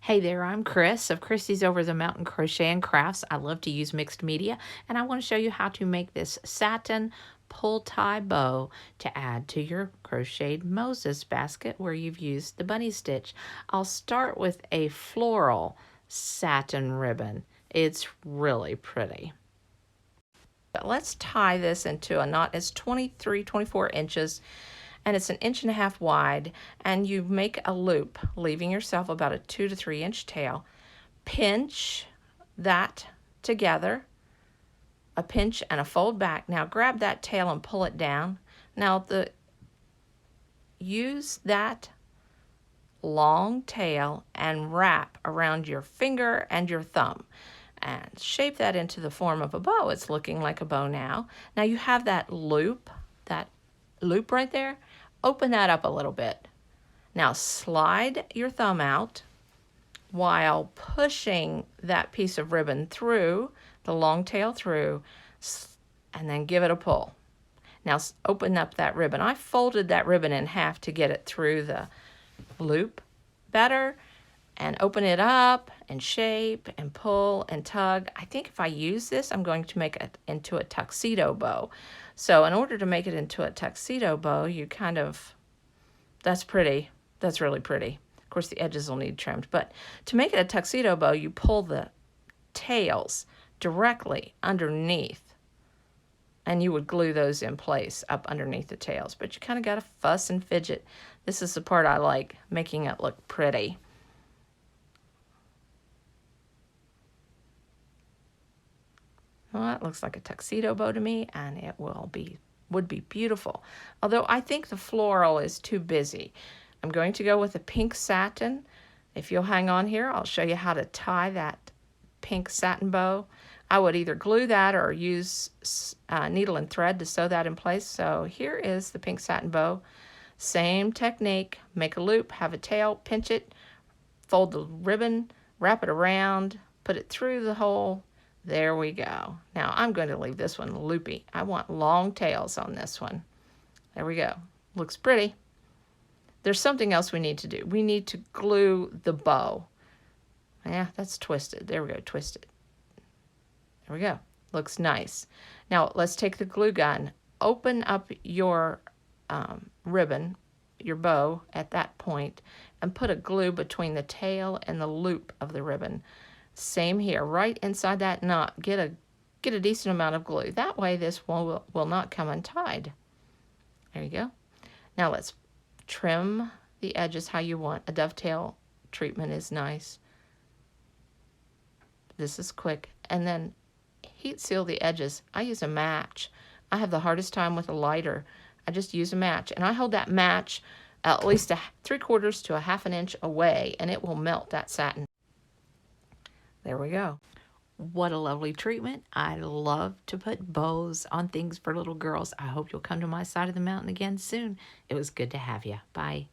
Hey there, I'm Kris of Krissys Over the Mountain Crochet and Crafts. I love to use mixed media, and I want to show you how to make this satin pull tie bow to add to your crocheted Moses basket where you've used the bunny stitch. I'll start with a floral satin ribbon. It's really pretty. But let's tie this into a knot. It's 24 inches. And it's 1.5 inches wide, and you make a loop, leaving yourself about a 2 to 3 inch tail. Pinch that together, a pinch and a fold back. Now grab that tail and pull it down. Now use that long tail and wrap around your finger and your thumb and shape that into the form of a bow. It's looking like a bow now. Now you have that loop right there. Open that up a little bit. Now slide your thumb out while pushing that piece of ribbon through, the long tail through, and then give it a pull. Now open up that ribbon. I folded that ribbon in half to get it through the loop better, and open it up and shape and pull and tug. I think if I use this, I'm going to make it into a tuxedo bow. So in order to make it into a tuxedo bow, you that's pretty. That's really pretty. Of course, the edges will need trimmed. But to make it a tuxedo bow, you pull the tails directly underneath, and you would glue those in place up underneath the tails. But you kind of got to fuss and fidget. This is the part I like, making it look pretty. Well, that looks like a tuxedo bow to me, and it would be beautiful. Although I think the floral is too busy. I'm going to go with a pink satin. If you'll hang on here, I'll show you how to tie that pink satin bow. I would either glue that or use needle and thread to sew that in place. So here is the pink satin bow. Same technique. Make a loop, have a tail, pinch it, fold the ribbon, wrap it around, put it through the hole. There we go. Now I'm going to leave this one loopy. I want long tails on this one. There we go. Looks pretty. There's something else we need to do. We need to glue the bow. Yeah, that's twisted. There we go, twisted. There we go. Looks nice. Now let's take the glue gun. Open up your ribbon, your bow at that point, and put a glue between the tail and the loop of the ribbon. Same here, right inside that knot, get a decent amount of glue. That way this will not come untied. There you go. Now let's trim the edges how you want. A dovetail treatment is nice. This is quick. And then heat seal the edges. I use a match. I have the hardest time with a lighter. I just use a match. And I hold that match at least 3/4 to 1/2 inch away, and it will melt that satin. There we go. What a lovely treatment. I love to put bows on things for little girls. I hope you'll come to my side of the mountain again soon. It was good to have you. Bye.